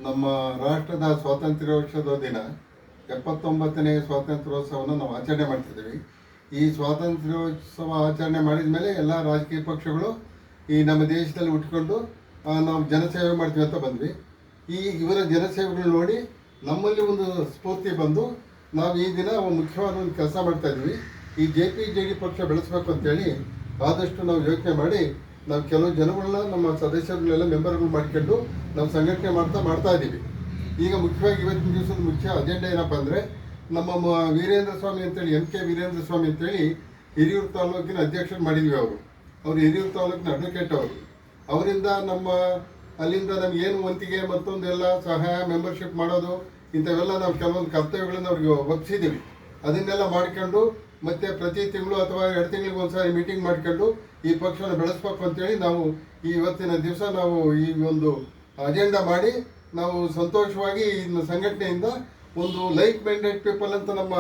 ನಮ್ಮ ರಾಷ್ಟ್ರದ ಸ್ವಾತಂತ್ರ್ಯೋತ್ಸವದ ದಿನ 79ನೇ ಸ್ವಾತಂತ್ರ್ಯೋತ್ಸವವನ್ನು ನಾವು ಆಚರಣೆ ಮಾಡ್ತಿದ್ದೀವಿ. ಈ ಸ್ವಾತಂತ್ರ್ಯೋತ್ಸವ ಆಚರಣೆ ಮಾಡಿದ ಮೇಲೆ ಎಲ್ಲ ರಾಜಕೀಯ ಪಕ್ಷಗಳು ಈ ನಮ್ಮ ದೇಶದಲ್ಲಿ ಉಟ್ಕೊಂಡು ನಾವು ಜನಸೇವೆ ಮಾಡ್ತೀವಿ ಅಂತ ಬಂದ್ವಿ. ಇವರ ಜನಸೇವೆಗಳು ನೋಡಿ ನಮ್ಮಲ್ಲಿ ಒಂದು ಸ್ಫೂರ್ತಿ ಬಂದು ನಾವು ಈ ದಿನ ಮುಖ್ಯವಾದ ಒಂದು ಕೆಲಸ ಮಾಡ್ತಾಯಿದ್ವಿ. ಈ JPJD ಪಕ್ಷ ಬೆಳೆಸಬೇಕು ಅಂತೇಳಿ ಆದಷ್ಟು ನಾವು ಯೋಚನೆ ಮಾಡಿ ನಾವು ಕೆಲವು ಜನಗಳನ್ನ ನಮ್ಮ ಸದಸ್ಯರುಗಳೆಲ್ಲ ಮೆಂಬರ್ಗಳು ಮಾಡ್ಕೊಂಡು ನಾವು ಸಂಘಟನೆ ಮಾಡ್ತಾ ಇದ್ದೀವಿ. ಈಗ ಮುಖ್ಯವಾಗಿ ಇವತ್ತಿನ ದಿವಸದ ಮುಖ್ಯ ಅಜೆಂಡಾ ಏನಪ್ಪ ಅಂದರೆ ನಮ್ಮ ವೀರೇಂದ್ರ ಸ್ವಾಮಿ ಅಂತೇಳಿ MK ವೀರೇಂದ್ರ ಸ್ವಾಮಿ ಅಂತೇಳಿ ಹಿರಿಯೂರು ತಾಲೂಕಿನ ಅಧ್ಯಕ್ಷರು ಮಾಡಿದ್ವಿ. ಅವರು ಹಿರಿಯೂರು ತಾಲೂಕಿನ ಅಡ್ವೊಕೇಟ್ ಅವರಿಂದ ಅಲ್ಲಿಂದ ನಮಗೇನು ವಂತಿಗೆ ಮತ್ತೊಂದೆಲ್ಲ ಸಹಾಯ ಮೆಂಬರ್ಶಿಪ್ ಮಾಡೋದು ಇಂಥವೆಲ್ಲ ನಾವು ಕೆಲವೊಂದು ಕರ್ತವ್ಯಗಳನ್ನು ಅವ್ರಿಗೆ ಒಪ್ಪಿಸಿದ್ದೀವಿ. ಅದನ್ನೆಲ್ಲ ಮಾಡ್ಕೊಂಡು ಮತ್ತೆ ಪ್ರತಿ ತಿಂಗಳು ಅಥವಾ 2 ತಿಂಗಳಿಗೆ ಒಂದ್ಸಾರಿ ಮೀಟಿಂಗ್ ಮಾಡ್ಕೊಂಡು ಈ ಪಕ್ಷವನ್ನು ಬೆಳೆಸ್ಬೇಕು ಅಂತೇಳಿ ನಾವು ಇವತ್ತಿನ ದಿವಸ ನಾವು ಈ ಒಂದು ಅಜೆಂಡಾ ಮಾಡಿ ನಾವು ಸಂತೋಷವಾಗಿ ಇನ್ನು ಸಂಘಟನೆಯಿಂದ ಒಂದು ಲೈಕ್ ಮೈಂಡೆಡ್ ಪೀಪಲ್ ಅಂತ ನಮ್ಮ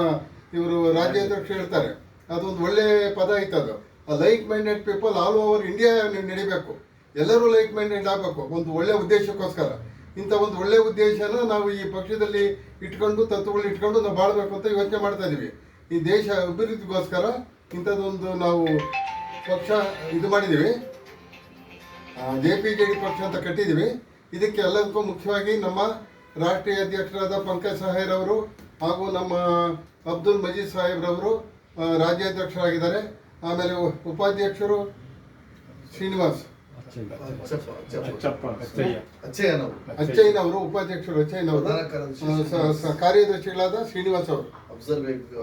ಇವರು ರಾಜ್ಯಾಧ್ಯಕ್ಷರು ಹೇಳ್ತಾರೆ. ಅದೊಂದು ಒಳ್ಳೆ ಪದ ಆಯ್ತದು. ಆ like minded people all over India ನಡಿಬೇಕು, ಎಲ್ಲರೂ ಲೈಕ್ ಮೈಂಡೆಡ್ ಆಗಬೇಕು ಒಂದು ಒಳ್ಳೆ ಉದ್ದೇಶಕ್ಕೋಸ್ಕರ. ಇಂಥ ಒಂದು ಒಳ್ಳೆ ಉದ್ದೇಶನ ನಾವು ಈ ಪಕ್ಷದಲ್ಲಿ ಇಟ್ಕೊಂಡು ತತ್ವಗಳು ಇಟ್ಕೊಂಡು ನಾವು ಬಾಳ್ಬೇಕು ಅಂತ ಯೋಚನೆ ಮಾಡ್ತಾ ಇದ್ದೀವಿ. ಈ ದೇಶ ಅಭಿವೃದ್ಧಿಗೋಸ್ಕರ ಇಂಥದ್ದೊಂದು ನಾವು ಪಕ್ಷ ಇದು ಮಾಡಿದ್ದೀವಿ, JPJD ಪಕ್ಷ ಅಂತ ಕಟ್ಟಿದ್ದೀವಿ. ಇದಕ್ಕೆ ಎಲ್ಲದಕ್ಕೂ ಮುಖ್ಯವಾಗಿ ನಮ್ಮ ರಾಷ್ಟ್ರೀಯ ಅಧ್ಯಕ್ಷರಾದ ಪಂಕಜ್ ಸಾಹೇಬ್ರವರು ಹಾಗೂ ನಮ್ಮ ಅಬ್ದುಲ್ ಮಜೀದ್ ಸಾಹೇಬ್ರವರು ರಾಜ್ಯಾಧ್ಯಕ್ಷರಾಗಿದ್ದಾರೆ. ಆಮೇಲೆ ಉಪಾಧ್ಯಕ್ಷರು ಶ್ರೀನಿವಾಸ್ ಅಚ್ಚಯ್ಯನವರು, ಉಪಾಧ್ಯಕ್ಷರು ಅಚ್ಚಯ್ಯನವರು, ಕಾರ್ಯದರ್ಶಿಗಳಾದ ಶ್ರೀನಿವಾಸ್ ಅವರು,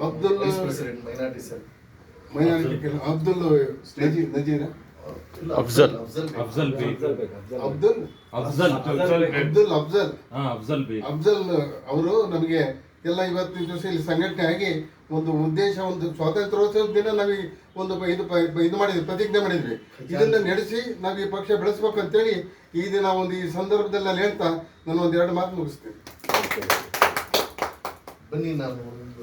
ಅಬ್ದುಲ್ ನಜೀರ್, ಅಫ್ಜಲ್ ಅವರು ನಮಗೆ ಎಲ್ಲ ಇವತ್ತಿನ ದಿವಸ ಇಲ್ಲಿ ಸಂಘಟನೆ ಆಗಿ ಒಂದು ಉದ್ದೇಶ, ಒಂದು ಸ್ವಾತಂತ್ರ್ಯೋತ್ಸವದ ದಿನ ನಾವು ಒಂದು ಇದು ಮಾಡಿದ್ವಿ, ಪ್ರತಿಜ್ಞೆ ಮಾಡಿದ್ವಿ. ಇದನ್ನ ನಡೆಸಿ ನಾವು ಈ ಪಕ್ಷ ಬೆಳೆಸ್ಬೇಕು ಅಂತೇಳಿ ಈ ದಿನ ಈ ಸಂದರ್ಭದಲ್ಲಿ ನಾನು ಹೇಳ್ತಾ ನಾನು 1-2 ಮಾತು ಮುಗಿಸ್ತೀನಿ. ಬನ್ನಿ, ನಾನು